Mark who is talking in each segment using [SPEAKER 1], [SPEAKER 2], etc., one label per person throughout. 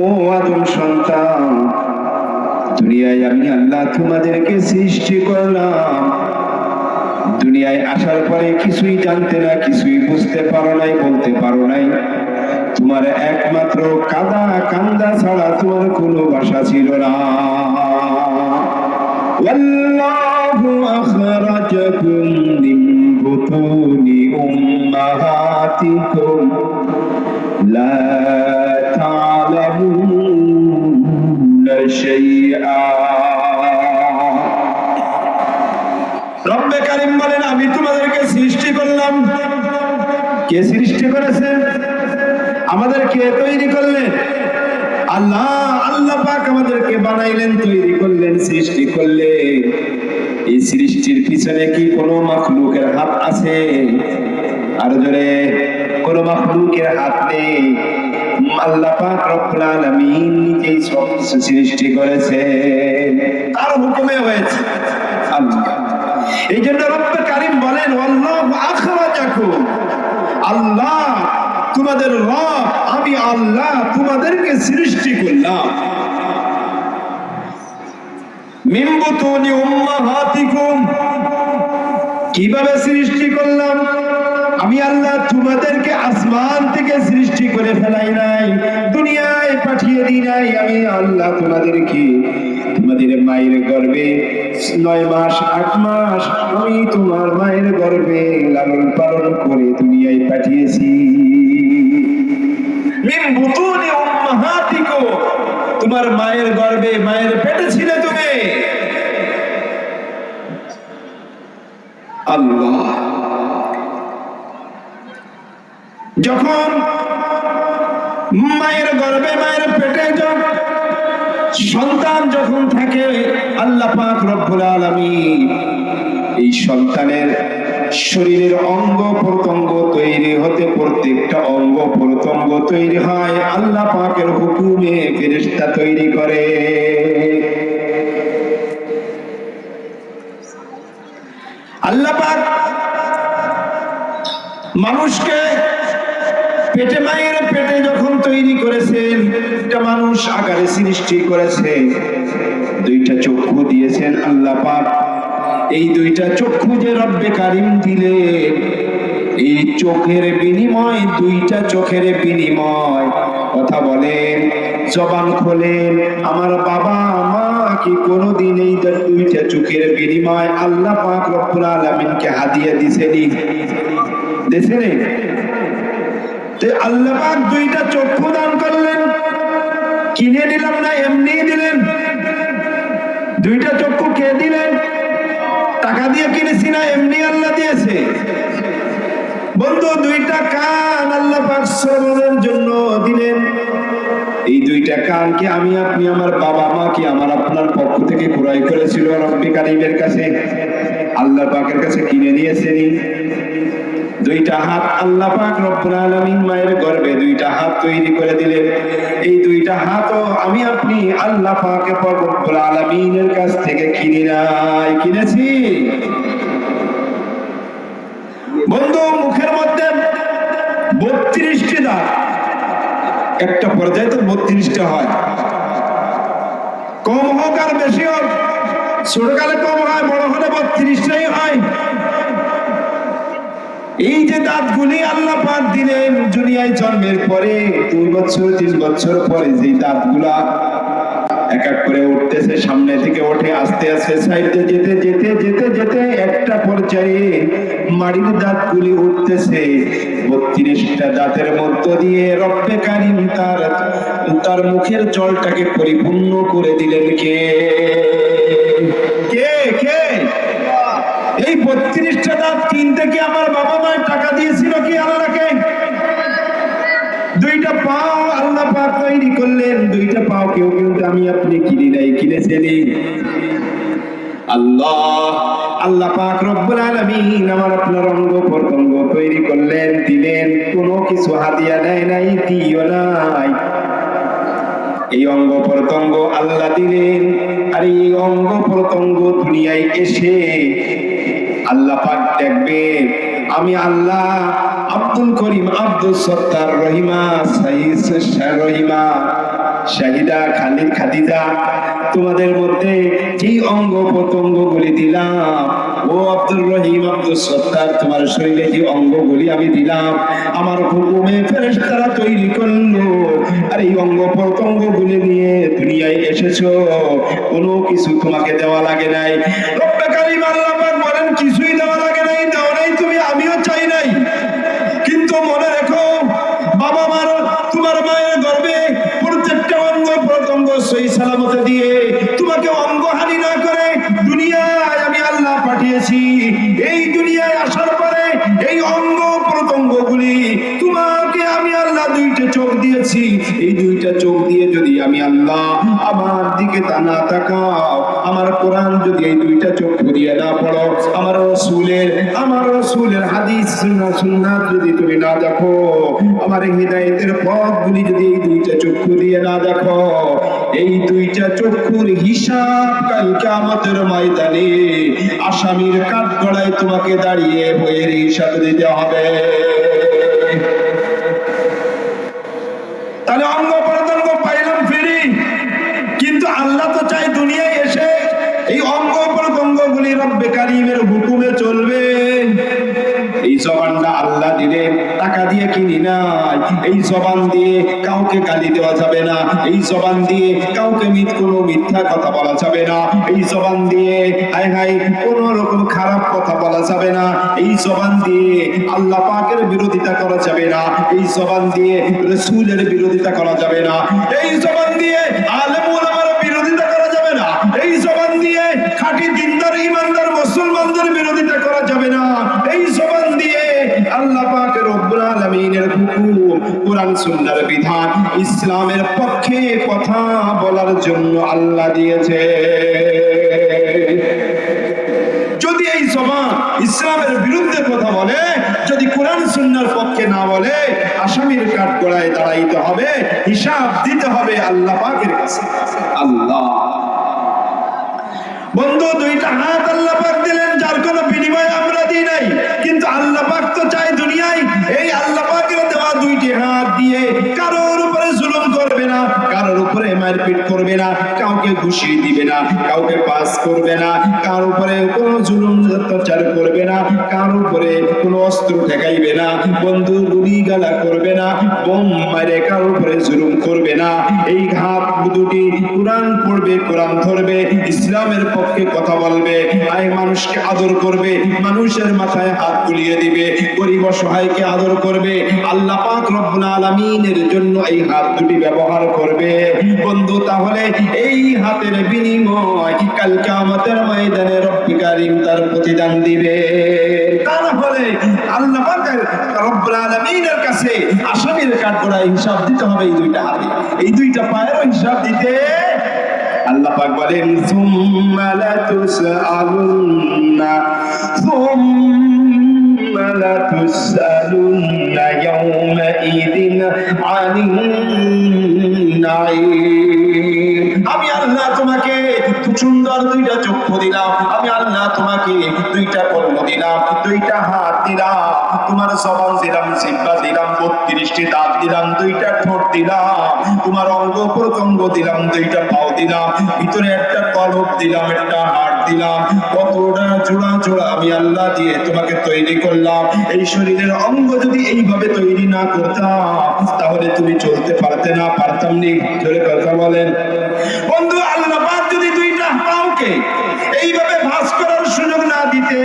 [SPEAKER 1] ও আদম সন্তান, দুনিয়ায় আমি আল্লাহ তোমাদেরকে সৃষ্টি করলাম। দুনিয়ায় আসার পরে কিছুই জানতে না, কিছুই বুঝতে পারো নাই, বলতে পারো নাই। তোমার একমাত্র কাদা কান্দা ছাড়া তোমার কোনো ভাষা ছিল না। ওয়াল্লাহু আখরাজাকুম মিন বুতুনি উম্মাহাতিকুম লা তা'লামুনা শাইআ। রব্বে কারীম বলেন, আমি তোমাদেরকে সৃষ্টি করলাম। কে সৃষ্টি করেছে? আমাদের কে তৈরি করলেন? আল্লাহ। আল্লাহ পাক আমাদেরকে বানাইলেন, তৈরি করলেন, সৃষ্টি করলেন। এই সৃষ্টির পিছনে কি কোনো মাখলুকের হাত আছে? আর জোরে, কোনো মাখলুকের হাত নেই। আল্লাহ পাক রব্বুল আলামিন নিজেই সব কিছু সৃষ্টি করেছেন, তার হুকুমে হয়েছে। আল্লাহ, এই জন্য রব্বে কারীম বলেন, আল্লাহু আখরাজাকুম, আল্লাহ তোমাদের রব, আমি আল্লাহ তোমাদেরকে সৃষ্টি করলাম। মিন বুতুনি উম্মাহাতিকুম, কিভাবে সৃষ্টি করলাম? আমি আল্লাহ তোমাদেরকে আসমান থেকে সৃষ্টি করে ফেলাই নাই, দুনিয়ায় পাঠিয়ে দিই নাই। আমি আল্লাহ তোমাদেরকে তোমাদের মায়ের গর্ভে 9 মাস 8 মাস আমি তোমার মায়ের গর্ভে লালন পালন করে দুনিয়ায় পাঠিয়েছি। মিন বুতুনি উম্মাহাতিকুম, তোমার মায়ের গর্ভে, মায়ের পেটে ছিলে তুমি। আল্লাহ যখন মায়ের গর্ভে, মায়ের পেটে সন্তান যখন থাকে, আল্লাহ পাক রব্বুল আলামিন এই সন্তানের শরীরের অঙ্গ প্রত্যঙ্গ তৈরি হতে, প্রত্যেকটা অঙ্গ প্রত্যঙ্গ তৈরি হয় আল্লাহ পাকের হুকুমে। ফেরেশতা তৈরি করে। আল্লাহ পাক মানুষকে পেটে, মায়ের পেটে যখন তৈরি করেছেন, একটা মানুষ আকারে সৃষ্টি করেছেন, 2টা চক্ষু দিয়েছেন আল্লাহ পাক। এই 2টা চক্ষু যে রব্বে কারীম দিলেন, এই চোখের বিনিময়, 2টা চোখের বিনিময় কথা বলেন, জবান খোলেন। আমার বাবা মা কি কোনোদিন এই 2টা চোখের বিনিময় আল্লাহ পাক রব্বুল আলামিনকে হাদিয়া দিছেনি? দিছেনি? আল্লাহ পাক 2টা চক্ষু দান করলেন, কিনে দিলাম না, এমনি দিলেন। 2টা চক্ষু কে দিলেন? টাকা দিয়ে কিনেছি না, এমনি আল্লাহ দিয়েছে। বন্ধু, 2টা কান আল্লাহ পাক শ্রবণের জন্য দিলেন। এই 2টা কান কি আমি আপনি, আমার বাবা মা কি আমার আপনার পক্ষ থেকে ক্রয় করেছিল রব্বে কারীমের কাছে? আল্লাহ পাকের কাছে কিনে নিয়েছেন। 2টা হাত আল্লাহ পাক রব্বুল আলামিন মায়ের গর্ভে 2টা হাত তৈরি করে দিলেন। এই 2টা হাতও আমি আপনি আল্লাহ পাক রব্বুল আলামিনের কাছ থেকে কিনি নাই, কিনেছি। বন্ধু, মুখের মধ্যে 32টি দাঁত, একটা পর্যায়ে তো 32টা হয়, কম হোক আর বেশি হোক, ছোটকালে কম হয়, বড় হলে 32টাই হয়। এই যে দাঁতগুলি আল্লাহ পাক দিলেন দুনিয়ায় জন্মের পরে 2 বছর 3 বছর পরে, যে দাঁতগুলা এক এক করে উঠতেছে, সামনে থেকে ওঠে, আস্তে আস্তে সাইডে যেতে যেতে যেতে যেতে একটা পর্যায়ে মাড়ির দাঁতগুলি উঠতেছে। 32টা দাঁতের মধ্য দিয়ে রব্বে কারীম তার মুখের জলটাকে পরিপূর্ণ করে দিলেন। কে কে কে? এই 32টা দাঁত কিনতে কি আমার বাবা মায়ের টাকা দিয়েছিল কি আল্লাহকে? 2টা পাও আল্লাহ পাক তৈরি করলেন, 2টা পাও কেউ কিন্তু আমি আপনি কিনি নাই, কিনেছেন আল্লাহ। আল্লাহ পাক রব্বুল আলামিন আমার আপনার অঙ্গ প্রত্যঙ্গ তৈরি করলেন, দিলেন, কোনো কিছু হাদিয়া দেয় নাই, দিও নাই। এই অঙ্গ প্রত্যঙ্গ আল্লাহ দিলেন। আর এই অঙ্গ প্রত্যঙ্গ দুনিয়ায় এসে আল্লাহ পাক দেখবে, আমি আল্লাহ আব্দুল করিম, আব্দুল সত্তার, রহিমা, সাইস, রহিমা, শাহিদা, খালিদ, খাদিজা, তোমাদের মধ্যে যেই অঙ্গ প্রত্যঙ্গগুলি দিলাম, ও আব্দুল রহিম, আব্দুল সত্তার, তোমার শরীরে যে অঙ্গগুলি আমি দিলাম, আমার হুকুমে ফেরেশতারা তৈরি করলো। আর এই অঙ্গ প্রত্যঙ্গগুলি নিয়ে দুনিয়ায় এসেছো, কোনো কিছু তোমাকে দেওয়া লাগে নাই। রব্বে কারীম আল্লাহ পাক বলেন, কিছুই দেওয়া লাগে নাই, দাও নাই তুমি, আমিও চাই নাই। কিন্তু মনে রেখো, বাবা মার, তোমার মায়ের গর্ভে প্রত্যেকটা অঙ্গ প্রত্যঙ্গ সহি সালামতে দিয়ে তোমাকে অঙ্গহানি না করে দুনিয়ায় আমি আল্লাহ পাঠিয়েছি। এই দুনিয়ায় আসার পরে এই অঙ্গ প্রত্যঙ্গগুলি তোমাকে আমি আল্লাহ দুইটা চোখ দিয়েছি। এই দুইটা চোখ দিয়ে যদি আমি আল্লাহ আমার দিকে তা না তাকাও, আমার কোরআন যদি এই দুইটা চোখ দিয়ে না পড়ো, আমার রাসূলের হাদিস সুন্নাত যদি তুমি না দেখো, আমার হিদায়াতের পথগুলি যদি এই দুইটা চক্ষু দিয়ে না দেখো, এই দুইটা চক্ষুর হিসাব কাল কিয়ামতের ময়দানে আসামির কাঠগড়ায় তোমাকে দাঁড়িয়ে বইয়ের হিসাব দিতে হবে। তাহলে অঙ্গ প্রত্যঙ্গ পাইলাম ফ্রি, কিন্তু আল্লাহ তো চায় দুনিয়ায় এসে এই অঙ্গ প্রত্যঙ্গগুলি রব্বে কারীমের হুকুমে চলবে। এই জবানটা আল্লাহ দিলে টাকা দিয়ে কিনি নাই। এই জবান দিয়ে কাউকে গালি দেওয়া যাবে না, এই জবান দিয়ে কাউকে কোনো মিথ্যা কথা বলা যাবে না, এই জবান দিয়ে হায় হায় কোন রকম খারাপ কথা বলা যাবে না, এই জবান দিয়ে আল্লাহ পাকের বিরোধিতা করা যাবে না, এই জবান দিয়ে রাসূলের বিরোধিতা করা যাবে না, এই জবান দিয়ে আলেম ওলামার বিরোধিতা করা যাবে না, এই জবান দিয়ে খাঁটি দিনদার ইমানদার মুসলমানদের বিরোধিতা করা যাবে না, এই জবান দিয়ে আল্লাহ পাক রব্বুল আলামিনের হুকুম, কোরআন সুন্নাহর বিধান, ইসলামের পক্ষে কথা বলার জন্য আল্লাহ দিয়েছে। যদি এই জবান ইসলামের বিরুদ্ধে কথা বলে, যদি কোরআন সুন্নাহর পক্ষে না বলে, আসামির কাঠগড়ায় দাঁড়াইতে হবে, হিসাব দিতে হবে আল্লাহ পাকের কাছে। আল্লাহ বন্ধু, দুইটা হাত আল্লাহ পাক দিলেন, যার কোনো বিনিময় আমরা দিই নাই, কিন্তু আল্লাহ পাক তো চাই দুনিয়ায় এই আল্লাহ পাকের দেওয়া দুইটি হাত দিয়ে কারোর উপরে জুলুম করবে না, কারোর উপরে মারপিট করবে না, কাউকে ঘুষি দিবে না, কাউকে পাস করবে না, কার উপরে কোনো জুলুম অত্যাচার করবে না, কার উপরে কোনো অস্ত্র ঠেকাইবে না, বন্ধু গুলি গালা করবে না, বোম মারে কার উপরে জুলুম করবে না। এই হাত দুটি কোরআন পড়বে, কোরআন ধরবে, ইসলামের পক্ষে কথা বলবে, আয় মানুষকে আদর করবে, মানুষের মাথায় হাত বুলিয়ে দিবে, গরিব অসহায়কে আদর করবে। আল্লাহ পাক রব্বুল আলামিনের জন্য এই হাত দুটি ব্যবহার করবে বন্ধু। তাহলে এই হাতের বিনিময় কাল কিয়ামতের ময়দানে রব্বুল কারীম তার প্রতিদান দিবে। তা না হলে আল্লাহ পাক রব্বুল আলামিনের কাছে আসামির কাঠগড়ায় হিসাব দিতে হবে। এই দুইটা হাতে, এই দুইটা পায়েরও হিসাব দিতে আল্লাহ পাক বলেন, সুম্মা লাতুসআলুন্না ইয়াওমাইযিন আনিন নাঈম। আমি আল্লাহ তোমাকে সুন্দর দুইটা চক্ষু দিলাম, আমি আল্লাহ তোমাকে দুইটা কর্ম দিলাম, দুইটা হাত দিলাম, তোমার জবান দিলাম, জিহ্বা দিলাম, 32টি দাঁত দিলাম, দুইটা ঠোঁট দিলাম, তোমার অঙ্গ প্রত্যঙ্গ দিলাম, দুইটা পাও দিলাম, ভিতরে একটা কলব দিলাম, একটা হাড় দিলাম, কতটা জোড়া জোড়া আমি আল্লাহ দিয়ে তোমাকে তৈরি করলাম। এই শরীরের অঙ্গ যদি এইভাবে তৈরি না করতাম, তাহলে তুমি চলতে পারতে না, পারতাম নি। জোরে কথা বলেন বন্ধু। আল্লাহ পাক যদি দুইটা পাওকে এইভাবে ভাঁজ করার সুযোগ না দিতে,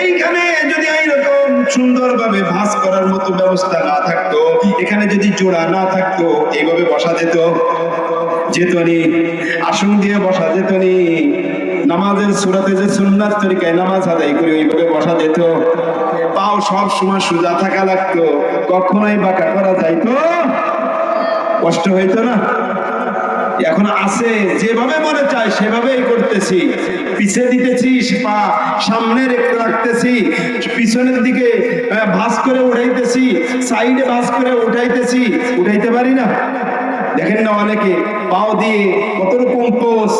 [SPEAKER 1] এইখানে যদি এইরকম সুন্দরভাবে ভাঁজ করার মতো ব্যবস্থা না থাকতো, এখানে যদি জোড়া না থাকতো, এইভাবে বসা যেত নি, আসন দিয়ে বসা যেত নি, নামাজের সূরাতে যে সুন্নাত তরিকায় নামাজ আদায় করে ওইভাবে বসা যেত, পাও সব সময় সোজা থাকা লাগতো, কখনোই বাঁকা করা যাইতো, কষ্ট হইতো না। এখন আছে যেভাবে মনে চায় সেভাবেই করতেছি, পিছে দিতেছি, পা সামনে রাখতেছি, পিছনের দিকে ভাঁজ করে উঠাইতেছি, সাইডে ভাঁজ করে উঠাইতে পারি না। দেখেন না অনেকে পাও দিয়ে কত রকম পোজ,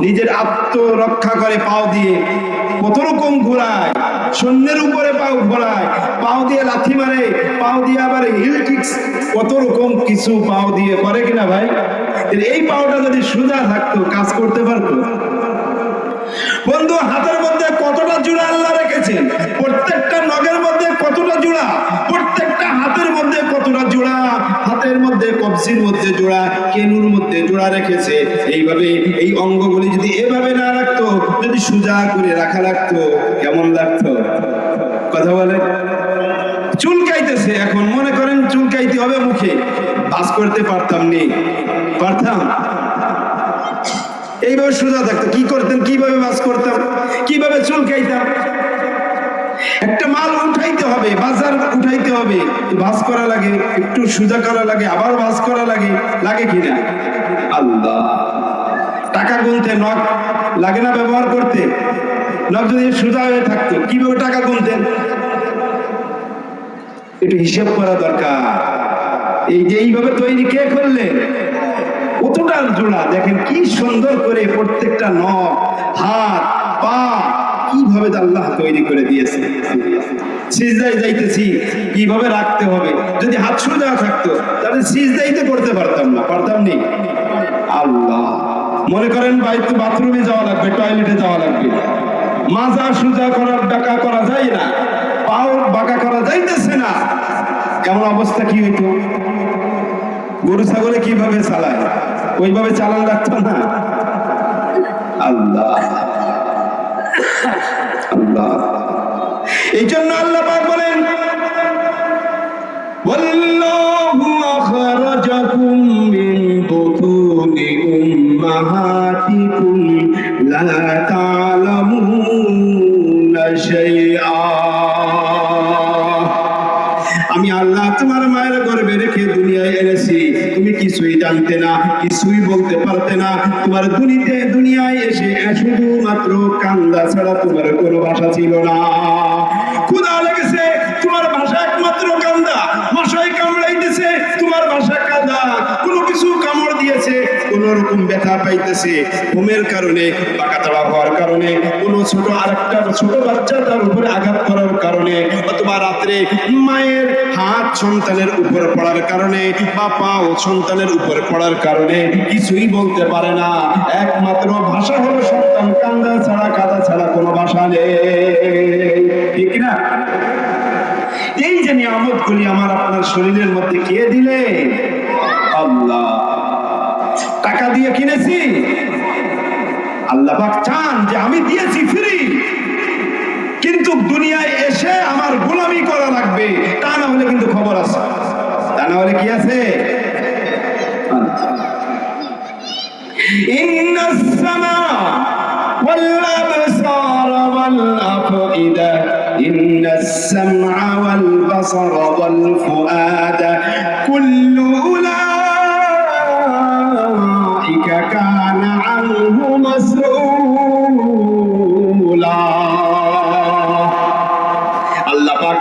[SPEAKER 1] নিজের আত্মরক্ষা করে পাও দিয়ে কত রকম ঘোরায়, শূন্যের উপরে পাও ফলায়, পাও দিয়ে লাথি মারে, পাও দিয়ে আবার হিল কিক্স, কত রকম কিছু পাও দিয়ে করে কিনা ভাই? এই পাওটা যদি সোজা থাকতো কাজ করতে পারতো? বন্ধু, হাতের মধ্যে কতটা জোড়া আল্লাহ রেখেছেন, প্রত্যেকটা নখের মধ্যে কতটা জোড়া, প্রত্যেকটা হাতের মধ্যে কতটা জোড়া, হাতের মধ্যে কবজির মধ্যে জোড়া, কেনুর মধ্যে জোড়া রেখেছে। এইভাবে এই অঙ্গগুলি যদি এভাবে না রাখতো, যদি সোজা করে রাখা লাগতো, কেমন লাগতো? কথা বলে। চুলকাইতেছে, এখন মনে করেন চুলকাইতে হবে মুখে, বাস করতে পারতাম নি? পারতাম? এইভাবে সোজা থাকতো, কি করতেন? কিভাবে বাস করতাম? কিভাবে চুলকাইতাম? একটা মাল উঠাইতে হবে, বাজার উঠাইতে হবে, বাস করা লাগে, একটু সোজা করা লাগে, আবার বাস করা লাগে, লাগে কিনা? আল্লাহ। টাকা গুনতে নখ লাগে না ব্যবহার করতে? নখ যদি সোজা হয়ে থাকতো, কিভাবে টাকা গুনতেন? একটু হিসাব করা দরকার। এই যে এইভাবে তৈরি কে করলেন? কতটা জোড়া দেখেন, কি সুন্দর করে প্রত্যেকটা নখ, হাত, পা কিভাবে আল্লাহ তৈরি করে দিয়েছে। সিজদায় যাইতেছি, কিভাবে রাখতে হবে, যদি হাত সোজা থাকতো তাহলে সিজদাইতে করতে পারতাম না, পারতাম নি? আল্লাহ। মনে করেন বাথরুমে যাওয়া লাগবে, টয়লেটে যাওয়া লাগবে, মাজা সোজা করার ডাকা করা যায় না, পাও বাঁকা করা যাইতেছে না, কেমন অবস্থা কি হইতো? গরু ছাগলে কিভাবে চালায়, ওইভাবে চালান লাগতো না? আল্লাহ আল্লাহ। এই জন্য আল্লাহ পাক বলেন, ওয়াল্লাহু আখরাজাকুম মিন বুতুনি উম্মাহাতিকুম লা তা'লামুনা শাইআ। আমি আল্লাহ তোমার মায়ের গর্ভে রেখে দুনিয়ায় এনেছি, তুমি কিছুই জানতে না, কিছুই বলতে পারতে না। তোমার দুনিয়ায় এসে শুধুমাত্র কান্দা ছাড়া তোমার কোনো ভাষা ছিল না। ক্ষুধা লেগেছে, তোমার ভাষা একমাত্র কান্দা। মশাই কামড়াইতেছে, তোমার ভাষা কাঁদা। কোনো কিছু কামড় দিয়েছে, কোন রকম ব্যথা পাইতেছে, ঘুমের কারণে, বাঁকাতাড়া হওয়ার কারণে, কোনো আরেকটা ছোট বাচ্চা তার উপরে আঘাত করার কারণে, অথবা রাত্রে মায়ের হাত সন্তানের উপর পড়ার কারণে বা পাও সন্তানের উপর পড়ার কারণে কিছুই বলতে পারে না। একমাত্র ভাষা হলো সন্তান কান্দা ছাড়া, কাঁদা ছাড়া কোনো ভাষা নেই, ঠিক না? এই যে নিয়ামত গুলি আমার আপনার শরীরের মধ্যে কে দিলে? আল্লাহ। টাকা দিয়ে কিনেছি, আল্লাহ পাক চান যে আমি দিয়েছি ফ্রি, কিন্তু দুনিয়ায় এসে আমার গোলামি করা লাগবে, তা না হলে কিন্তু খবর আছে, তা না হলে কি আছে? ইন্নাস সামা ওয়াল আবসার ওয়াল আফইদা, ইন্নাস সামআ ওয়াল বাসার ওয়াল ফুআদা কুল্লু উলাইকা কানা আনহু মাসউলা।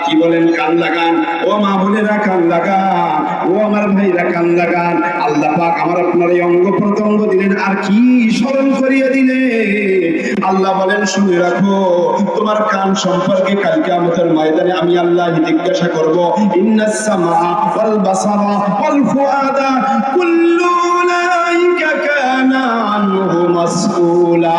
[SPEAKER 1] কি বলেন? কান লাগান ও মা বোনেরা, কান লাগান ও আমার ভাইরা, কান লাগান। আল্লাহ পাক আমার আপনার এই অঙ্গ প্রত্যঙ্গ দিলেন, আর কি স্মরণ করিয়ে দিলে। আল্লাহ বলেন, শুনে রাখো, তোমার কান সম্পর্কে কাল কিয়ামতের ময়দানে আমি আল্লাহ জিজ্ঞাসা করব। ইন্নাস সামা ওয়াল বাসারা ওয়াল ফুআদা কুল্লু উলাইকা কানা আনহু মাসউলা।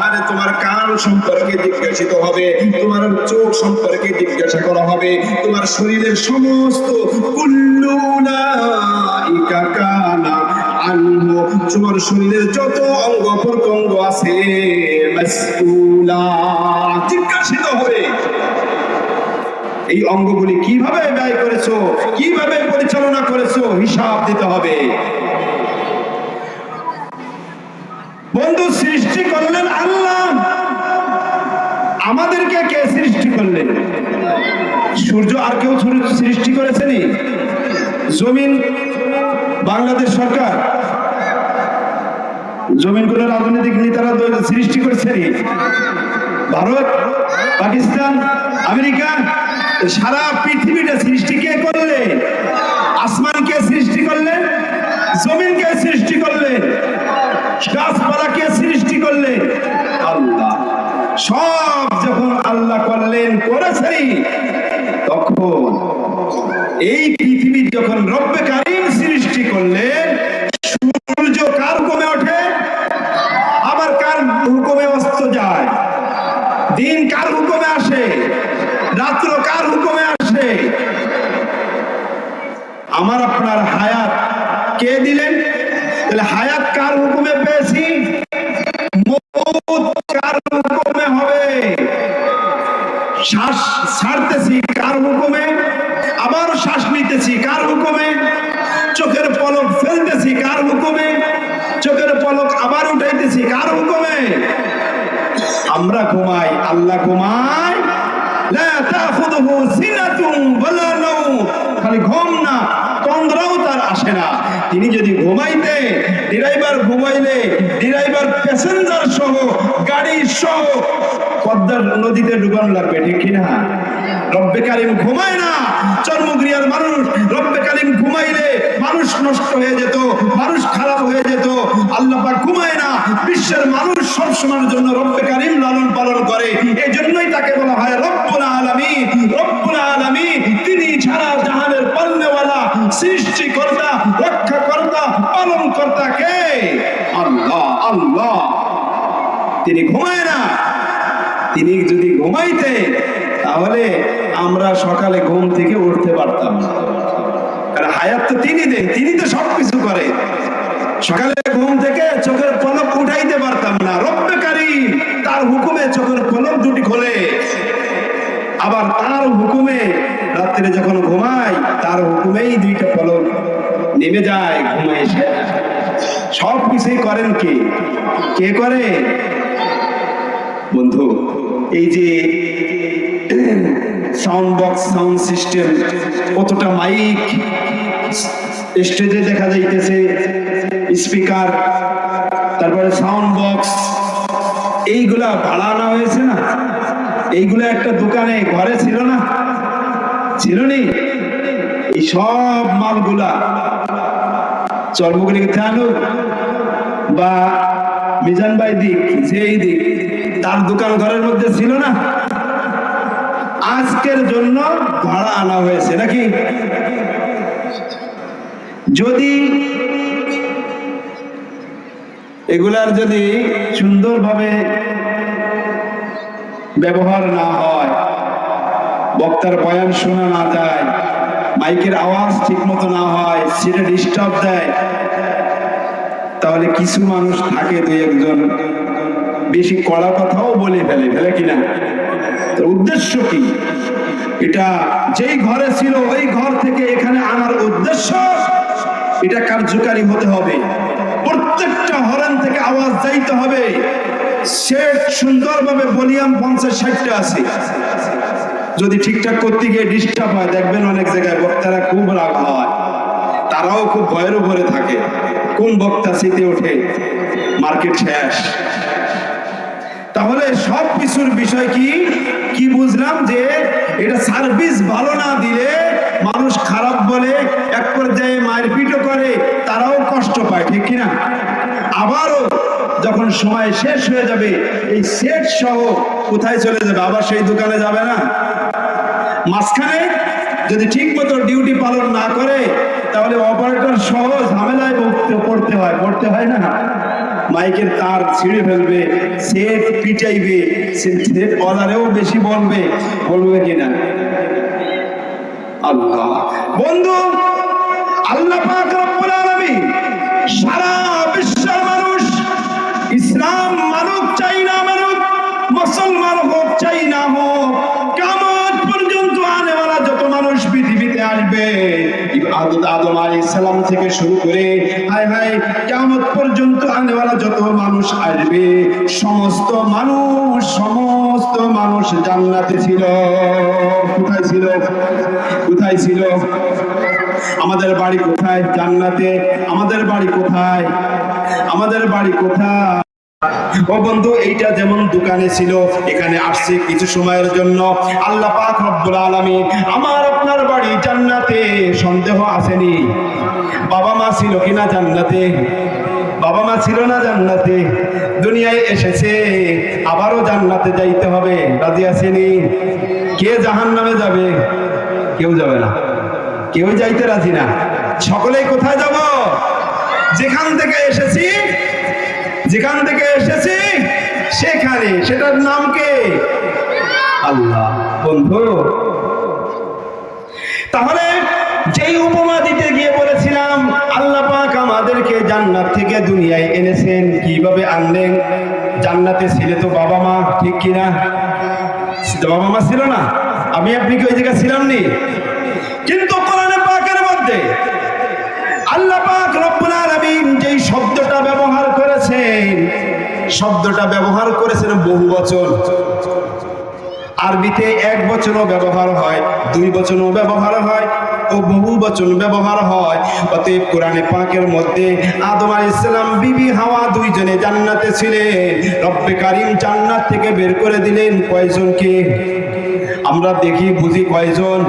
[SPEAKER 1] আরে তোমার কান সম্পর্কে জিজ্ঞাসিত হবে, তোমার চোখ সম্পর্কে জিজ্ঞাসা করা হবে, তোমার শরীরের সমস্ত কুল্লু উলাইকা কানা আনহু, তোমার শরীরের যত অঙ্গ প্রত্যঙ্গ আছে মাসউলা, জিজ্ঞাসিত হবে। এই অঙ্গগুলি কিভাবে ব্যয় করেছো, কিভাবে পরিচালনা করেছো, হিসাব দিতে হবে। বন্ধু, সৃষ্টি করলেন আল্লাহ, আমাদেরকে কে সৃষ্টি করলেন? সূর্য আর কেউ সৃষ্টি করেছেনি? জমিন বাংলাদেশ সরকার, জমিনগুলো রাজনৈতিক নেতারা সৃষ্টি করেছেনি? ভারত, পাকিস্তান, আমেরিকা, সারা পৃথিবীটা সৃষ্টি কে করলেন? আসমান কে সৃষ্টি করলেন? জমিন কে সৃষ্টি করলেন? গাছপালা কে সৃষ্টি করলেন? আল্লাহ। সব যখন আল্লাহ করলেন, তখন এই পৃথিবী যখন রব্বে কারীম সৃষ্টি করলেন, সূর্য কার হুকুমে ওঠে, আবার কার হুকুমে অস্ত যায়, দিন কার হুকুমে আসে, রাত্র কার হুকুমে আসে। আমার আপনার হায়াত কে দিলেন? তাহলে হায়াত কার হুকুমে পেয়েছি, মউত কার হুকুমে হবে, শ্বাস ছাড়তেছি কার হুকুমে, আবার শ্বাস নিতেছি কার হুকুমে, চোখের পলক ফেলতেছি কার হুকুমে, চোখের পলক আবার উঠাইতেছি কার হুকুমে। আমরা ঘুমাই, আল্লাহ ঘুমায়, লা তাখুযুহু সিনাতুন ওয়ালা নাওম, খালি ঘুম না, তন্দ্রাও তার আসে না। তিনি যদি ঘুমাইতে, ড্রাইভার ঘুমাইলে, ড্রাইভার প্যাসেঞ্জার সহ গাড়ি সহ পদ্মার নদীতে ডুবানো লাগবে, ঠিক কিনা? রব্বে কারীম ঘুমায় না। চর্মক্রিয়ার মানুষ, রব্বে কারীম ঘুমাইলে মানুষ নষ্ট হয়ে যেত, মানুষ খারাপ হয়ে যেত। আল্লাহ পাক ঘুমায় না। বিশ্বের মানুষ সব সময়ের জন্য রব্বে কারীম লালন পালন করে। এই জন্যই তাকে বলা হয় রব্বুল আলামিন। রব্বুল আলামিন তিনি সারা জাহানের পালনেওয়ালা, সৃষ্টিকর্তা, রক্ষাকর্তা, পালনকর্তা কে? আল্লাহ। আল্লাহ তিনি ঘুমায় না। তিনি যদি ঘুমাইতে তাহলে আমরা সকালে ঘুম থেকে উঠতে পারতাম। কারণ হায়াত তো তিনি দেন, তিনি তো সবকিছু করে। সকালে ঘুম থেকে চোখের পলক উঠাইতে পারতাম না। রব্বে কারীম তার হুকুমে চোখের পলক দুটি খোলে, আবার তার হুকুমে রাত্রে যখন ঘুমাই তার হুকুমেই দুইটা পলক নেমে যায়, ঘুমে এসে। সব কিছুই করেন কে? কে করে? বন্ধু, এই যে সাউন্ড বক্স, সাউন্ড সিস্টেম, কতটা মাইক, স্টেজে দেখা যাইতেছে স্পিকার, তারপরে সাউন্ড বক্স, এইগুলা ভাড়া আনা হয়েছে না? এইগুলা একটা দোকানে ঘরে ছিল না? ছিল নি? এই সব মালগুলা চর্মগুলি থানুক বা মিজান ভাই দিক, যেই দিক, তার দোকান ঘরের মধ্যে ছিল না? আজকের জন্য ভাড়া আনা হয়েছে নাকি? যদি এগুলার যদি সুন্দরভাবে ব্যবহার না হয়, বক্তার বয়ান শোনা না যায়, মাইকের আওয়াজ ঠিক মতো না হয়, সেটা ডিস্টার্ব দেয়, তাহলে কিছু মানুষ থাকে, দুই একজন বেশি কড়া কথাও বলে ফেলে কিনা? উদ্দেশ্য কি? এটা যেই ঘরে ছিল ওই ঘর থেকে এখানে আনার উদ্দেশ্য, এটা কার্যকারী হতে হবে। প্রত্যেকটা হর্ন থেকে আওয়াজ যাইতে হবে। সেট সুন্দরভাবে ভলিউম 50-60টা আছে। যদি ঠিকঠাক করতে গিয়ে ডিস্টার্ব হয়, দেখবেন অনেক জায়গায় বক্তারা খুব রাগ হয়, তারাও খুব ভয়ের উপরে থাকে। কোন বক্তা শীতে ওঠে, মার্কেট শেষ। তাহলে সব কিছুর বিষয় কি বুঝলাম? যে এটা সার্ভিস ভালো না দিলে মানুষ খারাপ বলে, এক পর্যায়ে মারপিটও করে, তারাও কষ্ট পায়, ঠিক কিনা? আবারও যখন সময় শেষ হয়ে যাবে, এই সেট সহ কোথায় চলে যাবে? আবার সেই দোকানে যাবে না? মাঝখানে যদি ঠিক মতো ডিউটি পালন না করে, তাহলে অপারেটর সহ ঝামেলায় পড়তে হয় না? মাইকের তার ছিঁড়ে ফেলবে, সেট পিটাইবে, সেট অর্ডারেও বেশি বলবে কিনা? আল্লাহ। বন্ধু, আল্লাহ পাক রব্বুল আলামিন সারা বিশ্বের মানুষ, ইসলাম মানুষ চাই না মানুষ, মুসলমান হোক চাই না হোক, কিয়ামত পর্যন্ত আনেওয়ালা যত মানুষ পৃথিবীতে আসবে, আদম আলাইহিস সালাম থেকে শুরু করে কিয়ামত পর্যন্ত আনেওয়ালা যত মানুষ আসবে, সমস্ত মানুষ জান্নাতে ছিল। কোথায় ছিল? আমাদের বাড়ি কোথায়? জান্নাতে। আমাদের বাড়ি কোথায়? ও বন্ধু, এইটা যেমন দোকানে ছিল, এখানে আসছে কিছু সময়ের জন্য। আল্লাহ পাক রব্বুল আলামিন আমার আপনার বাড়ি জান্নাতে, সন্দেহ আসেনি? বাবা মা ছিল কিনা জান্নাতে? বাবা মা ছিল না জান্নাতে, দুনিয়ায় এসেছে, আবারও জান্নাতে যাইতে হবে। রাজি আছেনি? কে জাহান্নামে যাবে? কেউ যাবে না, কেউ যাইতে রাজি না। সকলেই কোথায় যাব? যেখান থেকে এসেছি, যেখান থেকে এসেছি সেখানে। সেটার নাম কে? আল্লাহ। বন্ধু, তাহলে যেই উপমা দিতে গিয়ে বলেছিলাম আল্লাহ পাক আমাদেরকে জান্নাত থেকে দুনিয়ায় এনেছেন, কিভাবে আনলেন? জান্নাতে ছিল তো বাবা মা, ঠিক কিনা? বাবা মা ছিল না? আমি আপনি কি ওই জায়গায় ছিলাম নি? কিন্তু কোরআনে পাকের মধ্যে আল্লাহ পাক রব্বুল আলামিন যেই শব্দটা ব্যবহার করেছেন, শব্দটা ব্যবহার করেছেন বহুবচন। আরবিতে এক বচনও ব্যবহার হয়, দুই বচনও ব্যবহার হয় ও বহু বচন ব্যবহার হয়। অতএব কোরআনে পাকের মধ্যে আদম আলাইহিস সালাম, বিবি হাওয়া দুইজনে জান্নাতে ছিলেন। রব্বে কারীম জান্নাত থেকে বের করে দিলেন কয়জনকে? আমরা দেখি বুঝি কয়জন,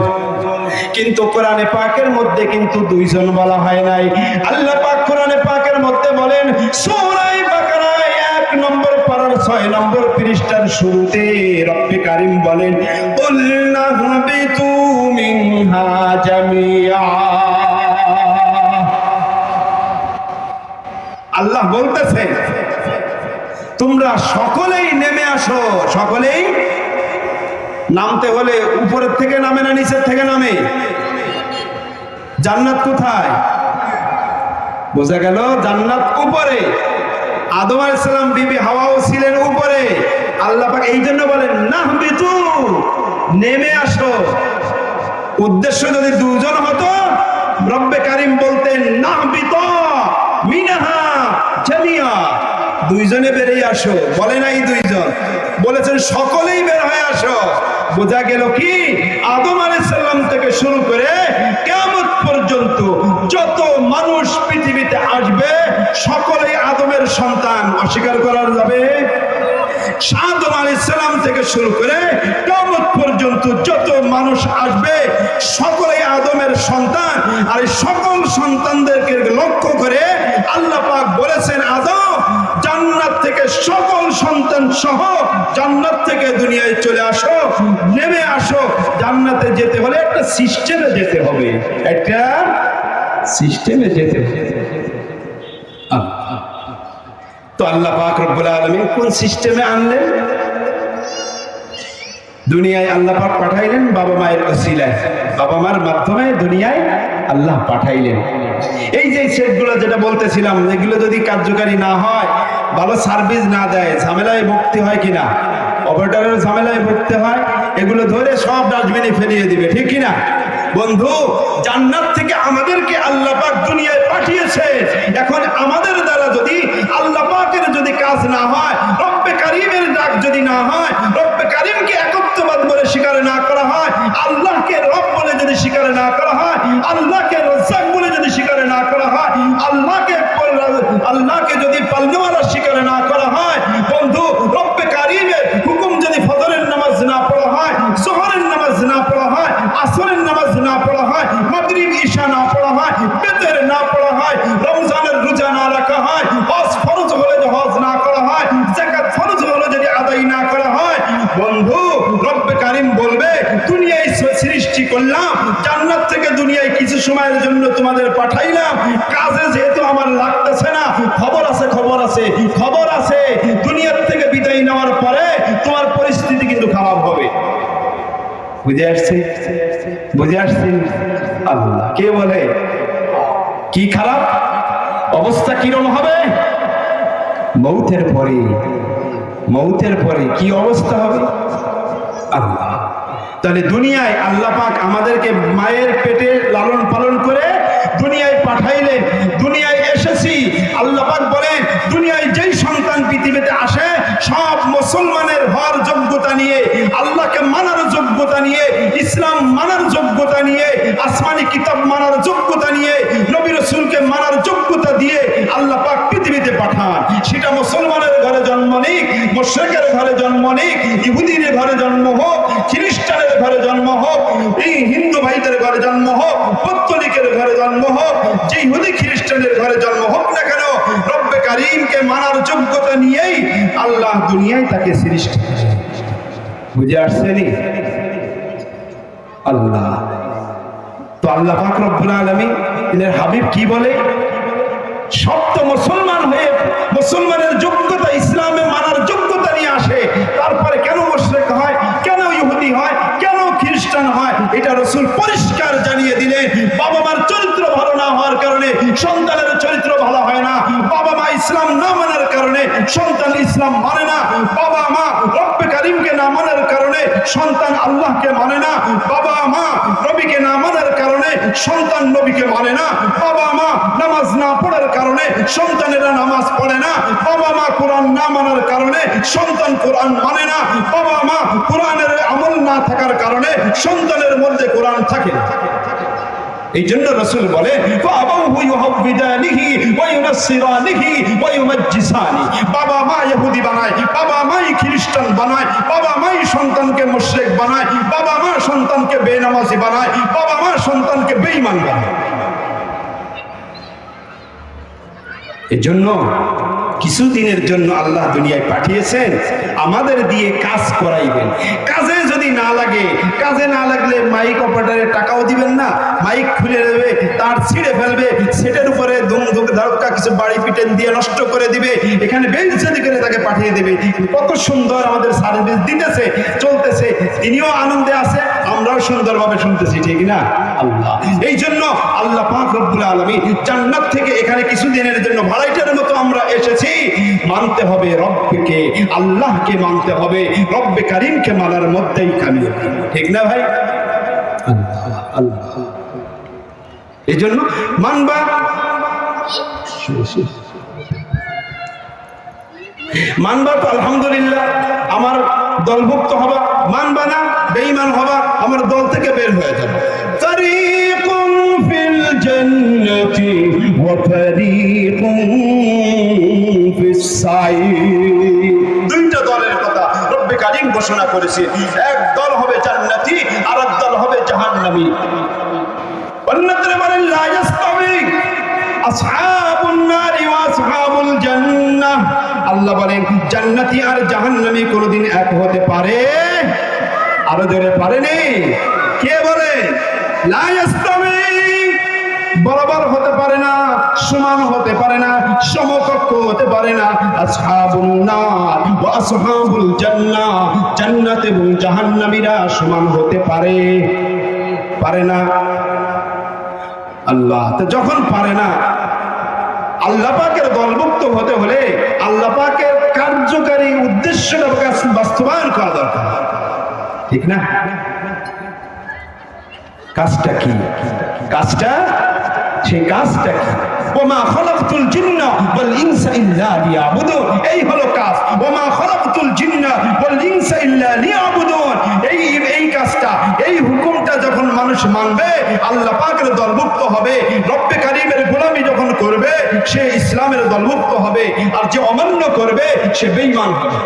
[SPEAKER 1] কিন্তু কোরআনে পাকের মধ্যে কিন্তু দুইজন বলা হয় নাই। আল্লাহ পাক কোরআনে পাকের মধ্যে বলেন সূরা বাকারা 1 নম্বর পারার 6 নম্বর পৃষ্ঠার শুরুতে রব্বে কারীম বলেন কুলনা হাবিতু মিনহা জামিআ। আল্লাহ বলতেছে তোমরা সকলেই নেমে আসো। সকলেই নামতে হলে উপরের থেকে নামে না নিচের থেকে নামে? জান্নাত কোথায়? বোঝা গেল জান্নাত উপরে। আদম আলাইহিস সালাম, বিবি হাওয়াও ছিলেন উপরে। আল্লাহ পাক এই জন্য বলেন নাহবিতু, নেমে আসো। উদ্দেশ্য যদি দুজন হতো রব্বে কারীম বলতেন নাহবিতু মিনহা জামিআ, দুইজনে বেরিয়ে আসো। বলে নাই দুইজন, বলেছেন সকলেই বের হয়ে আসো। বোঝা গেল কি আদম আলাইহিস সালাম থেকে শুরু করে কিয়ামত পর্যন্ত যত মানুষ পৃথিবীতে আসবে সকলেই আদমের সন্তান। অস্বীকার করা যাবে? আদম আলাইহিস সালাম থেকে শুরু করে কিয়ামত পর্যন্ত যত মানুষ আসবে সকলেই আদমের সন্তান। আর এই সকল সন্তানদেরকে লক্ষ্য করে আল্লাহ পাক বলেছেন আদম জান্নাত থেকে সকল সন্তান সহ জান্নাত থেকে দুনিয়ায় চলে আসো, নেমে আসো। জান্নাতে যেতে হলে একটা সিস্টেমে যেতে হবে, একটা সিস্টেমে যেতে হবে। তো আল্লাহ পাক রব্বুল আলামিন কোন সিস্টেমে আনলেন? দুনিয়ায় আল্লাহ পাক পাঠাইলেন বাবা মায়ের ওসিলায়, বাবা মার মাধ্যমে দুনিয়ায় আল্লাহ পাঠাইলেন। এই যে সেটগুলো যেটা বলতেছিলাম, এগুলো যদি কার্যকারী না হয়, ভালো সার্ভিস না দেয়, ঝামেলায় ভুগতে হয় কিনা? অপারেটরের ঝামেলায় ভুগতে হয়। এগুলো ধরে সব ডাস্টবিনে ফেলিয়ে দিবে, ঠিক কিনা? বন্ধু, জান্নাত থেকে আমাদেরকে আল্লাহ পাক দুনিয়ায় পাঠিয়েছে। এখন আমাদের দ্বারা যদি আল্লাহ পাকের যদি কাজ না হয়, রব্বে কারীমের ডাক যদি না হয়, রব্বে কারীমকে একত্ববাদ বলে স্বীকার না করা হয়, আল্লাহকে রব বলে যদি স্বীকার না করা হয়, আল্লাহকে রাজ্জাক বলে যদি স্বীকার না করা হয়, আল্লাহকে যদি পালনেওয়ালা স্বীকার না করা হয়, বন্ধু রব্বে কারীমের হুকুম যদি ফজরের নামাজ না পড়া হয়, যোহরের নামাজ না পড়া হয়, আসরের নামাজ না পড়া হয়, মাগরিব ঈশা না পড়া হয়, বেতের না পড়া হয়, রমজানের রোজা না রাখা হয়, হজ ফরজ হলে হজ না করা হয়, যাকাত ফরজ হলে যদি আদায় না করা হয়, বন্ধু রব্বে কারীম বলবে দুনিয়ায় সৃষ্টি করলাম, জান্নাত থেকে দুনিয়ায় কিছু সময়ের জন্য তোমাদের পাঠাইলাম, কাজে যেহেতু আমার লাগতেছে না, খবর আছে খবর আছে খবর আছে, দুনিয়ার থেকে বিদায় নেওয়ার পরে তোমার পরিস্থিতি কিন্তু খারাপ হবে। বুঝে আসছে? বুঝে আসছে? আল্লাহ কে বলে কি খারাপ অবস্থা কিরকম হবে? মৌতের পরে, মৌতের পরে কি অবস্থা হবে? আল্লাহ। তাহলে দুনিয়ায় আল্লাহ পাক আমাদেরকে মায়ের পেটে লালন পালন করে দুনিয়ায় পাঠাইলেন। দুনিয়ায় এসেছি, আল্লাহ পাক বলেন দুনিয়ায় যেই সন্তান পৃথিবীতে আসে সব মুসলমানের হওয়ার যোগ্যতা নিয়ে, আল্লাহকে মানার যোগ্যতা নিয়ে, ইসলাম মানার যোগ্যতা নিয়ে, আসমানি কিতাব মানার যোগ্যতা নিয়ে, নবী রাসূলকে মানার যোগ্যতা দিয়ে আল্লাহ পাক পৃথিবীতে পাঠান। সেটা মুসলমানের ঘরে জন্ম নিক, মুশরিকের ঘরে জন্ম নিক, ইহুদির ঘরে জন্ম হোক, খ্রিস্টানের ঘরে জন্ম হোক, এই হিন্দু ভাইদের ঘরে জন্ম হোক, পত্তলিকের ঘরে জন্ম হোক, যে ইহুদি খ্রিস্টানের ঘরে জন্ম হোক না কেন, রব্বে কারীমকে মানার যোগ্যতা নিয়েই আল্লাহ দুনিয়ায় তাকে সৃষ্টি করেছে। বুঝে আসছেনি? আল্লাহ তো আল্লাহ পাক রব্বুল আলামিন এর হাবিব কি বলে, সব তো মুসলমান হয়ে মুসলমানের যোগ্যতা, ইসলামে মানার যোগ্যতা নিয়ে আসে, তারপরে কেন মুশরিক হয়, কেন ইহুদি হয়, কেন খ্রিস্টান হয়, এটা রাসূল পরিষ্কার জানিয়ে দিলেন। বাবা মার চরিত্র ভালো না হওয়ার কারণে সন্তানের চরিত্র ভালো হয় না, বাবা মা ইসলাম না মানার কারণে সন্তান ইসলাম মানে না, বাবা মা রব্বে কারীমকে না মানার কারণে সন্তান আল্লাহকে মানে না, বাবা মা নবীকে না মানার কারণে সন্তান নবীকে মানে না, বাবা মা নামাজ না পড়ার কারণে সন্তানেরা নামাজ পড়ে না, বাবা মা কোরআন না মানার কারণে সন্তান কোরআন মানে না, বাবা মা কোরআনের আমল না থাকার কারণে সন্তানের মধ্যে কোরআন থাকে না। এই জন্য রাসূল বলে বাবা মা ইহুদি বানায়, বাবা মাই খ্রিস্টান বানায়, বাবা মাই সন্তানকে মুশরিক বানায়, বাবা মা সন্তানকে বেনামাজি বানায়, বাবা মা সন্তানকে বেঈমান বানায়। এজন্য কিছুদিনের জন্য আল্লাহ দুনিয়ায় পাঠিয়েছেন আমাদের দিয়ে কাজ করাইবেন। কাজে যদি না লাগে, কাজে না লাগলে মাইক অপারেটরের টাকাও দিবেন না, মাইক খুলে দেবে, তার ছিঁড়ে ফেলবে, সেটার উপরে দুমদুম ধাক্কা কিছু বাড়ি পিটেন দিয়ে নষ্ট করে দিবে, এখানে বেইজ্জতি করে তাকে পাঠিয়ে দেবে। কত সুন্দর আমাদের সার্ভিস দিতেছে, চলতেছে, তিনিও আনন্দে আছে, আমরাও সুন্দরভাবে শুনতেছি, ঠিক না? আল্লাহ এই জন্য আল্লাহ পাক রব্বুল আলামিন জান্নাত থেকে এখানে কিছুদিনের জন্য ভাড়াইটার মতো আমরা এসেছি। মানতে হবে রব্বকে, আল্লাহকে মানতে হবে, রব্বে কারীমকে মানার মধ্যেই কামিয়াবি, ঠিক না ভাই? আল্লাহ আল্লাহ এই জন্য মানবা, মানবা তো আলহামদুলিল্লাহ আমার দলভুক্ত হবা, মানবা না বেঈমান হবা, আমার দল থেকে বের হয়ে যাবে। তারিকুন ফিল জান্নাতি ওয়া ফারিকুন ফিস সাঈর। দুইটা দলের কথা রব্বে কারীম ঘোষণা করেছে, এক দল হবে জান্নাতি আর এক দল হবে জাহান্নামী। অন্যত্র বলেন লা ইস্তাবি আসহাবুন নারি ওয়া আসহাবুল জান্নাহ। আল্লাহ বলেন জান্নাতি আর জাহান্নামী কোনদিন এক হতে পারে? আরো জোরে পারেনি? কে বলে লা ইস্তাবি? বরাবর হতে পারে না, সমান হতে পারে না, সমকক্ষ হতে পারে না। আসহাবুন নার ওয়া আসহাবুল জান্নাহ, জান্নাত এবং জাহান্নামীরা সমান হতে পারে? পারে না। আল্লাহ তো যখন পারে না, আল্লাহ পাকের দলভুক্ত হতে হলে আল্লাহ পাকের কার্যকারী উদ্দেশ্যটা বাস্তবায়ন করা দরকার, ঠিক না? কাজটা কি? কাজটা সেই কাজটা কি? ওমা খালাকতুল জিন্না ওয়াল ইনসা ইল্লা লিয়াবুদুন, এই হলো কাজ। ওমা খালাকতুল জিন্না ওয়াল ইনসা ইল্লা লিয়াবুদুন, এই কাজটা, এই হুকুমটা যখন মানুষ মানবে আল্লাহ পাকের দলভুক্ত হবে, রব্বে কারীমের গোলামি যখন করবে সে ইসলামের দলভুক্ত হবে, আর যে অমান্য করবে সে বেঈমান হবে।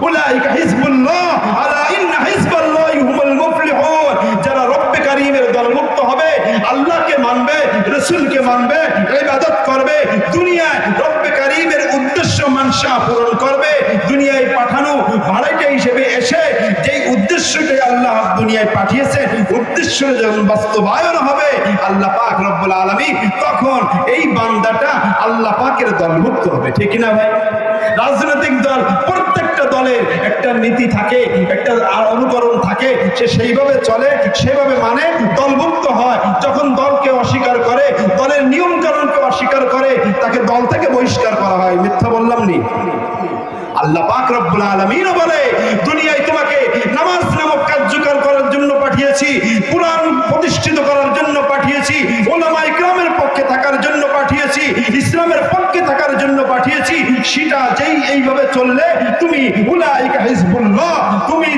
[SPEAKER 1] উলাইকা হিজবুল্লাহ আলা ইন্না হিজবাল্লাহি হুমুল মুফলিহুন। যারা রব্বে কারীমের দলভুক্ত হবে, আল্লাহকে মানবে, রাসূলকে মানবে, ইবাদত করবে, দুনিয়ায় রব্বে কারীমের উদ্দেশ্য মানসা পূরণ করবে, দুনিয়ায় পাঠানো ভাড়াইটা হিসেবে এসে যেই উদ্দেশ্যটাই আল্লাহ দুনিয়ায় পাঠিয়েছে উদ্দেশ্যটা যখন বাস্তবায়ন হবে আল্লাহ পাক রব্বুল আলামিন, তখন এই বান্দাটা আল্লাহ পাকের দলভুক্ত হবে, ঠিক না ভাই? রাজনৈতিক দল, প্রত্যেকটা দলের একটা নীতি থাকে, একটা অনুকরণ থাকে, সে সেইভাবে চলে, সেভাবে মানে দলভুক্ত হয়। যখন দলকে অস্বীকার করে, দলের নিয়ম কানুনকে অস্বীকার করে, তাকে দল থেকে বহিষ্কার করা হয়। মিথ্যা বললাম নি? আল্লাহ পাক রব্বুল আলামিন বলে দুনিয়ায় তোমাকে নামাজ নামক কার্যকর করার জন্য পাঠিয়েছি, কুরআন প্রতিষ্ঠিত করার জন্য পাঠিয়েছি, উলামায়ে কেরামের পক্ষে থাকার জন্য পাঠিয়েছি, ইসলামের পক্ষে থাকার জন্য পাঠিয়েছি। সেটা যেই এইভাবে চললে তুমি উলাইকা হিজবুল্লাহ, তুমি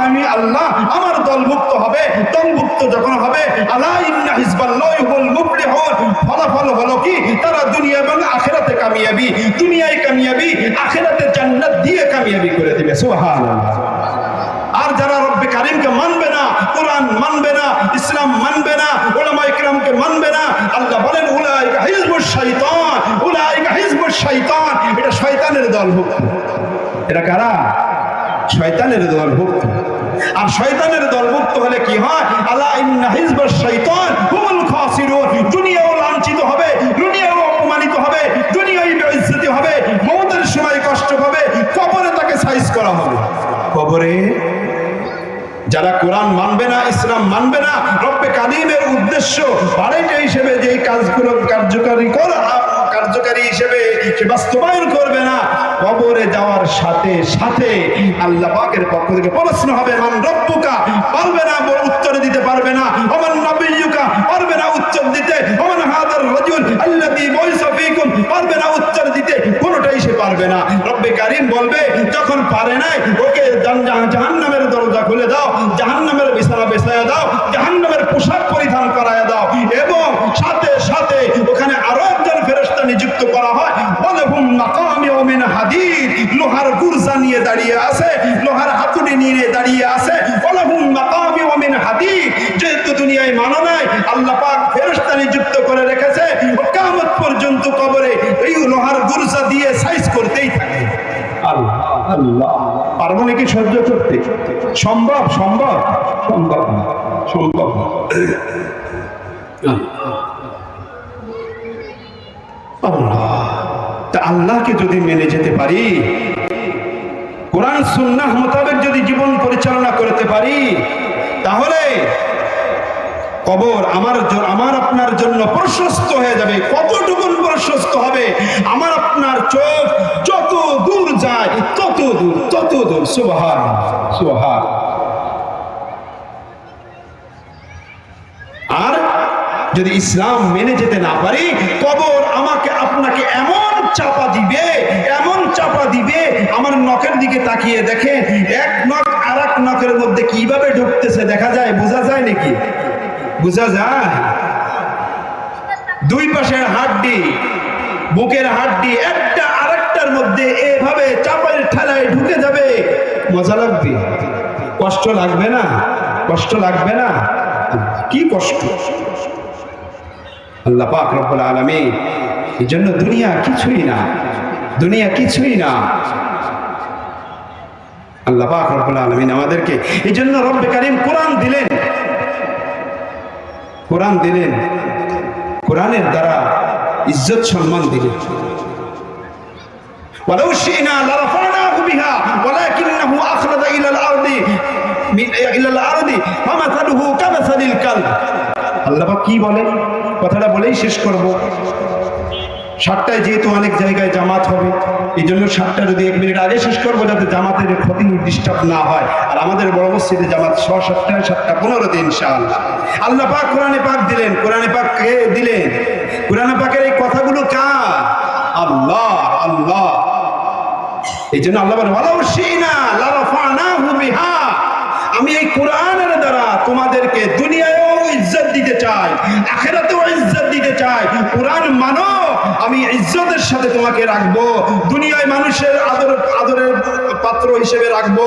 [SPEAKER 1] আমি আল্লাহ আমার দলভুক্ত হবে। দলভুক্ত যখন হবে আলা ইন্না হিজবাল্লাহি হুমুল মুফলিহুন, ফলাফল হলো কি? তারা দুনিয়া এবং আখিরাতে কামিয়াবি, দুনিয়ায় কামিয়াবি, আখিরাতে জান্নাত দিয়ে কামিয়াবি করে দিবে। সুবহানাল্লাহ। আর যারা রব্বে কারীমকে মানবে না, কোরআন মানবে না, ইসলাম মানবে না, উলামায়ে কেরামকে মানবে না, আল্লাহ বলেন উলাইকা হিজবুশ শাইতান, উলাইকা হিজবুশ শাইতান, এটা শয়তানের দলভুক্ত। এটা কারা? শয়তানের দলভুক্ত। আর শয়তানের দলভুক্ত হলে কি হয়? আলা ইন্না হিজবাশ শাইতান হুমুল খাসিরুন। দুনিয়াও লাঞ্ছিত হবে, দুনিয়াও অপমানিত হবে, দুনিয়ায় বেইজ্জতি হবে, মওতের সময় কষ্ট হবে, কবরে তাকে সাইজ করা হবে। কবরে যারা কোরআন মানবে না, ইসলাম মানবে না, রব্বে কারিমের উদ্দেশ্য বাড়াইতে হিসেবে যে কাজগুলো কার্যকারী হিসেবে সে বাস্তবায়ন করবে না, কবরে যাওয়ার সাথে সাথে আল্লাহ পাকের পক্ষ থেকে প্রশ্ন হবে, মান রব্বুকা, পারবে না উত্তর দিতে, পারবে না। ওমান নবিয়্যুকা, পারবে না উত্তর দিতে। ওমান হাদার রাজুল আল্লাযী বুইসা ফীকুম, পারবে না উত্তর দিতে, কোনোটাই সে পারবে না। রব্বে কারীম বলবে, যখন পারে নাই ওকে জাহান্নামের দরজা খুলে দাও, জাহান্নামের বিছানা বিছায়া দাও, জাহান্নামের পোশাক পরিধান করায়া দাও, এবং সাথে সাথে ওখানে আরো একজন ফেরেশতা নিযুক্ত করা হয়। ওয়ালাহুম মাকামিউ মিন হাদিদ, লোহার গুরজা নিয়ে দাঁড়িয়ে আছে, লোহার হাতুড়ি নিয়ে দাঁড়িয়ে আছে। ওয়ালাহুম মাকামিউ মিন হাদিদ, যেহেতু দুনিয়ায় মানো নাই, আল্লাহ পাক ফেরেশতা নিযুক্ত করে রেখেছে, কিয়ামত পর্যন্ত কবরে এই লোহার গুরজা দিয়ে সাইজ করতেই থাকে। আল্লাহ আল্লাহ, পারবো নাকি সহ্য করতে? সম্ভব? সম্ভব? সম্ভব না, সম্ভব না। আল্লাহ, তা আল্লাহকে যদি মেনে যেতে পারি, কোরআন সুন্নাহ মোতাবেক যদি জীবন পরিচালনা করতে পারি, তাহলে কবর আমার আপনার জন্য প্রশস্ত হয়ে যাবে। কতটুকু প্রশস্ত হবে? আমার আপনার চোখ যত দূর যায় তত দূর, তত দূর। সুবহানাল্লাহ, সুবহানাল্লাহ। আর যদি ইসলাম মেনে যেতে না পারি, কবর আমাকে আপনাকে এমন চাপা দিবে, এমন চাপা দিবে, আমার নখের দিকে তাকিয়ে দেখে এক নখ আর এক নখের মধ্যে কিভাবে ঢুকতেছে দেখা যায়? বোঝা যায় নাকি? বোঝা যায়? দুই পাশের হাড্ডি, বুকের হাড্ডি একটা আরেকটার মধ্যে এভাবে চাপায় ঠেলায় ঢুকে যাবে। মজা লাগবে? কষ্ট লাগবে না? কষ্ট লাগবে না? কি কষ্ট! আল্লাহ পাক রব্বুল আলামিন এই জন্য দুনিয়া কিছুই না, দুনিয়া কিছুই না। আল্লাহ পাক রব্বুল আলামিন আমাদেরকে এই জন্য রব্বে কারীম কোরআন দিলেন, কোরআন দিলেন, কোরআনের দ্বারা ইজ্জত সম্মান দিলেন। ওয়ালাউ শি'না লারাফা'নাহু বিহা ওয়ালাকিন্নাহু আখলাদা ইলাল আরদি ফামাসালুহু কামাসালিল কালব। আল্লাহ পাক কি বলেন? কথাটা বলেই শেষ করব। 7টায় যেহেতু অনেক জায়গায় জামাত হবে, এই জন্য 7টা যদি 1 মিনিট আগে শেষ করবো, যাতে জামাতের ক্ষতি ডিস্টার্ব না হয়। আর আমাদের বড় মসজিদে জামাত 7টায় 7:15 ইনশাআল্লাহ। আল্লাহ পাক কোরআনে পাক দিলেন। কোরআনে পাক কে দিলেন? কোরআনে পাকের এই কথাগুলো কার? আল্লাহ, আল্লাহ। এই জন্য আল্লাহ বলেন, ওয়ালাউ শি'না লারাফা'নাহু বিহা, আমি এই কোরআনের দ্বারা তোমাদেরকে দুনিয়ায়ও ইজ্জত দিতে চাই, আখিরাতেও ইজ্জত দিতে চাই। কোরআন মানো, আমি ইজ্জতের সাথে তোমাকে রাখবো, দুনিয়ায় মানুষের আদরের পাত্র হিসেবে রাখবো,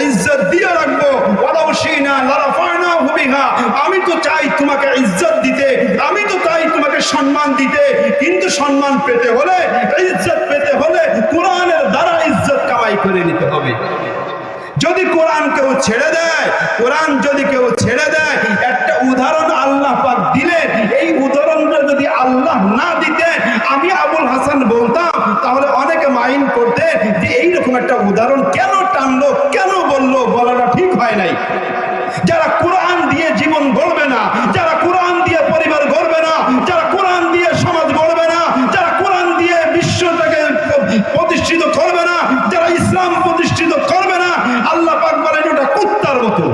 [SPEAKER 1] ইজ্জত দিয়ে রাখবো। ওয়ালাউ শি'না লারাফা'নাহু বিহা, আমি তো চাই তোমাকে ইজ্জত দিতে, আমি তো চাই তোমাকে সম্মান দিতে, কিন্তু সম্মান পেতে হলে, ইজ্জত পেতে হলে কোরআনের দ্বারা ইজ্জত কামাই করে নিতে হবে। যদি কোরআন কেউ ছেড়ে দেয়, কোরআন যদি কেউ ছেড়ে দেয়, একটা উদাহরণ আল্লাহ পাক দিলেন, এই উদাহরণটা যদি আল্লাহ না দিতেন, আমি আবুল হাসান বলতাম, তাহলে অনেকে মাইন্ড করতে যে এইরকম একটা উদাহরণ কেন টানলো, কেন বললো, বলাটা ঠিক হয় নাই। যারা কোরআন দিয়ে জীবন গড়বে না, যারা কোরআন দিয়ে পরিবার গড়বে না, যারা কোরআন দিয়ে সমাজ গড়বে না, যারা কোরআন দিয়ে বিশ্বটাকে প্রতিষ্ঠিত করবে না, যারা ইসলাম প্রতিষ্ঠিত করবে না, আল্লাহ পাক বলেন ওটা কুত্তার মতো।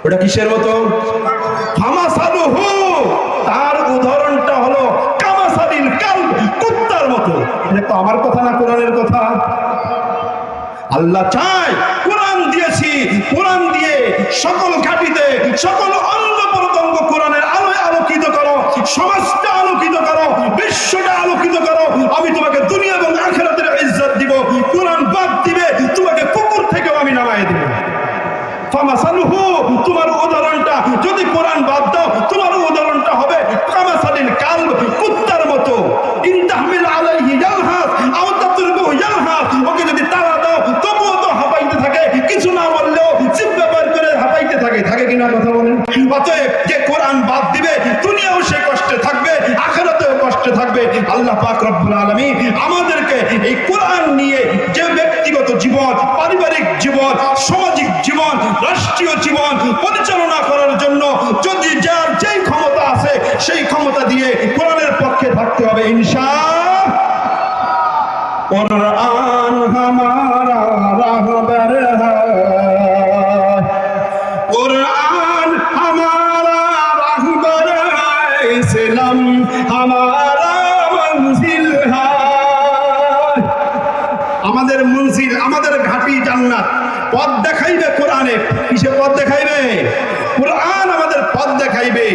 [SPEAKER 1] ওটা কিসের মতো? ফামাসালুহু, তার উদাহরণটা হলো কামাসালিল কালব, কুত্তার মতো। এটা তো আমার কথা না, কোরআনের কথা। আল্লাহ চায় কোরআন দিয়েছি, কোরআন দিয়ে সকল ঘাটিতে সকল অঙ্গ প্রত্যঙ্গ কোরআনের আলোয় আলোকিত করো, সমাজটা আলোকিত করো, বিশ্বটা আলোকিত করো। আমি তোমাকে দুনিয়া এবং আখিরাতের ইজ্জত দিব। কোরআন বাদ দিবে, তোমাকে কুকুর থেকেও আমি নামায় দিব। ফামাসালুহু, তোমার উদাহরণটা যদি কোরআন বাদ দাও, তোমার উদাহরণটা হবে কামাসালিল কালব, কুত্তার মতো। ইন তাহমিল আলাইহি আল্লাহ পাক রব্বুল আলামিন আমাদেরকে এই কোরআন নিয়ে যে ব্যক্তিগত জীবন, পারিবারিক জীবন, সামাজিক জীবন, রাষ্ট্রীয় জীবন পরিচালনা করার জন্য যদি যার যেই ক্ষমতা আছে সেই ক্ষমতা দিয়ে কোরআনের পক্ষে থাকতে হবে ইনশাআল্লাহ। कुरान हमारा रहबर है, कुरान हमारा रहबर है, इस्लाम हमारा मंजिल है। আমাদের মঞ্জিল, আমাদের ঘাটি জান্নাত। পথ দেখাইবে কোরআনে। কিসে পথ দেখাইবে? কোরআন আমাদের পথ দেখাইবে।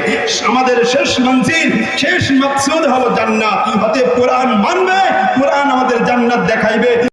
[SPEAKER 1] আমাদের শেষ মঞ্জিল, শেষ মাকসুদ হলো জান্নাত। অতএব কোরআন মানবে, কোরআন আমাদের জান্নাত দেখাইবে।